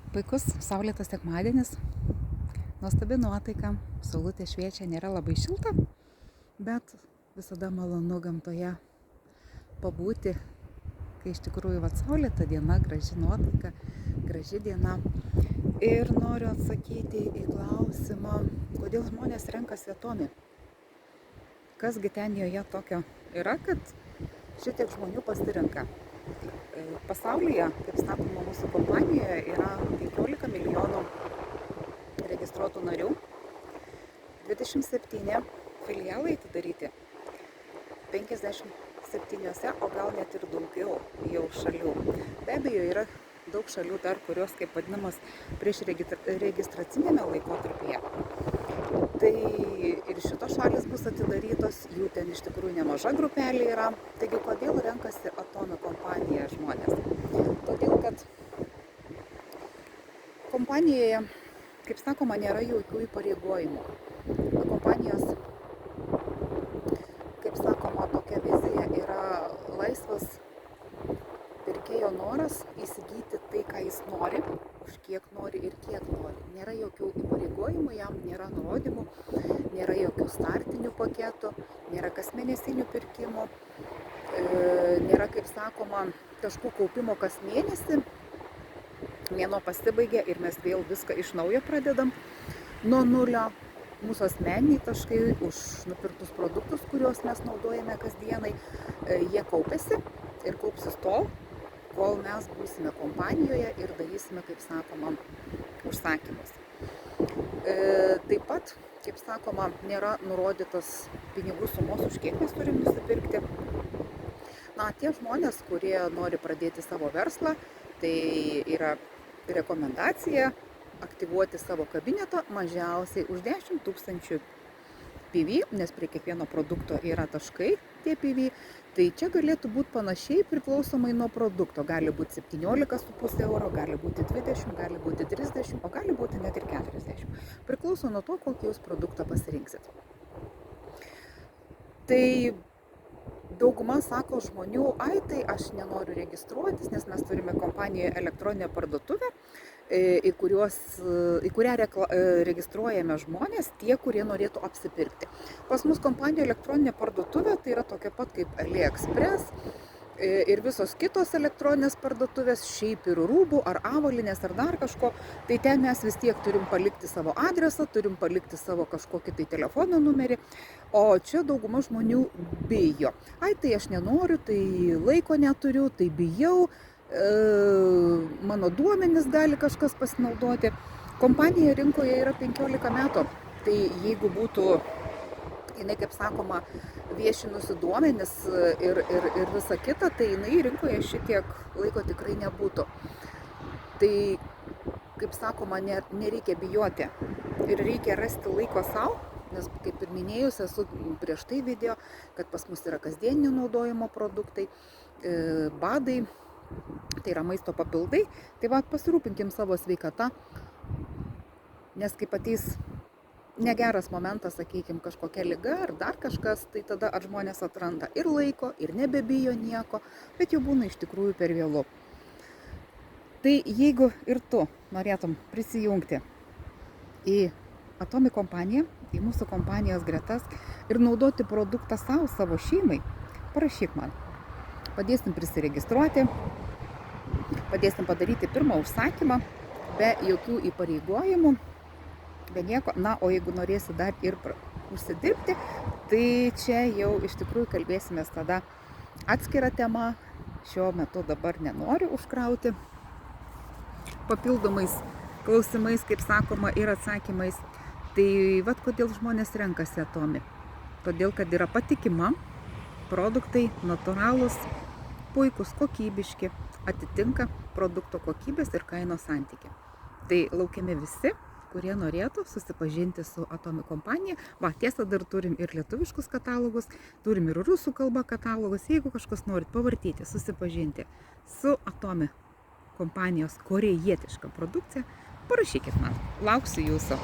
Puikus saulėtas sekmadienis, nuostabi nuotaika, saulutė šviečia, nėra labai šilta, bet visada malonu gamtoje pabūti, kai iš tikrųjų saulėta diena, graži nuotaika, graži diena. Ir noriu atsakyti į klausimą, kodėl žmonės renkasi Atomi. Kasgi ten joje tokio yra, kad šitiek žmonių pasirenka. Pasaulyje, kaip sakoma, mūsų kompanijoje yra 15 milijonų registruotų narių, 27 filialai atidaryti, 57, o gal net ir daugiau jau šalių. Be abejo, yra daug šalių dar, kurios, kaip vadinamas, prieš registracinėme laikotarpyje. Tai ir šitos šalis bus atidarytos, jų ten iš tikrųjų nemaža grupelė yra. Taigi, kodėl renkasi Atomi kompaniją žmonės? Todėl, kad kompanijoje, kaip sakoma, nėra jokių įpareigojimų. Kompanijos, kaip sakoma, tokia vizija yra laisvas pirkėjo noras įsigyti tai, ką jis nori, už kiek nori ir kiek nori. Nėra jokių įpareigojimų, jam nėra nurodymų, nėra jokių startinių paketų, nėra kasmėnesinių pirkimų, nėra, kaip sakoma, taškų kaupimo kas mėnesį. Mėnuo pasibaigia ir mes vėl viską iš naujo pradedam nuo nulio. Mūsų asmeniniai taškai už nupirktus produktus, kuriuos mes naudojame kasdienai, jie kaupiasi ir kaupsis tol, kol mes būsime kompanijoje ir darysime, kaip sakoma, užsakymus. Taip pat, kaip sakoma, nėra nurodytas pinigų sumos, už kiek mes turim nusipirkti. Tie žmonės, kurie nori pradėti savo verslą, tai yra rekomendacija aktyvuoti savo kabinetą mažiausiai už 10 000 PV, nes prie kiekvieno produkto yra taškai tie PV. Tai čia galėtų būti panašiai priklausomai nuo produkto. Gali būti 17,5 euro, gali būti 20, gali būti 30, o gali būti net ir 40. Priklauso nuo to, kokį jūs produktą pasirinksit. Tai dauguma sako žmonių, tai aš nenoriu registruotis, nes mes turime kompanijoje elektroninę parduotuvę, į kurią registruojame žmonės, tie, kurie norėtų apsipirkti. Pas mus kompanija elektroninė parduotuvė, tai yra tokia pat kaip AliExpress ir visos kitos elektroninės parduotuvės, šiaip ir rūbų, ar avalinės, ar dar kažko. Tai ten mes vis tiek turim palikti savo adresą, turim palikti savo kažkokį tai telefono numerį, o čia dauguma žmonių bijo. Tai aš nenoriu, tai laiko neturiu, tai bijau. Mano duomenis gali kažkas pasinaudoti. Kompanija rinkoje yra 15 metų, tai jeigu būtų, jinai, kaip sakoma, viešinusi duomenis ir visa kita, tai jinai rinkoje šitiek laiko tikrai nebūtų. Tai, kaip sakoma, nereikia bijoti ir reikia rasti laiko savo, nes, kaip ir minėjus, esu prieš tai video, kad pas mus yra kasdieninio naudojimo produktai, badai, tai yra maisto papildai. Tai pasirūpinkim savo sveikata, nes kaip ateis negeras momentas, sakykime, kažkokia liga ar dar kažkas, tai tada ar žmonės atranda ir laiko, ir nebebijo nieko, bet jau būna iš tikrųjų per vėlu. Tai jeigu ir tu norėtum prisijungti į Atomi kompaniją, į mūsų kompanijos gretas ir naudoti produktą savo šeimai, parašyk man. Padėsim prisiregistruoti, padėsim padaryti pirmą užsakymą, be jokių įpareigojimų, be nieko. O jeigu norėsi dar ir užsidirbti, tai čia jau iš tikrųjų kalbėsimės tada atskirą temą. Šiuo metu dabar nenoriu užkrauti papildomais klausimais, kaip sakoma, ir atsakymais. Tai kodėl žmonės renkasi Atomi? Todėl, kad yra patikima, produktai natūralūs, puikus, kokybiški, atitinka produkto kokybės ir kainos santykį. Tai laukiami visi, kurie norėtų susipažinti su Atomi kompanija. Tiesa, dar turim ir lietuviškus katalogus, turim ir rusų kalba katalogus. Jeigu kažkas norit pavartyti, susipažinti su Atomi kompanijos korėjietiška produkcija, parašykit man. Lauksiu jūsų.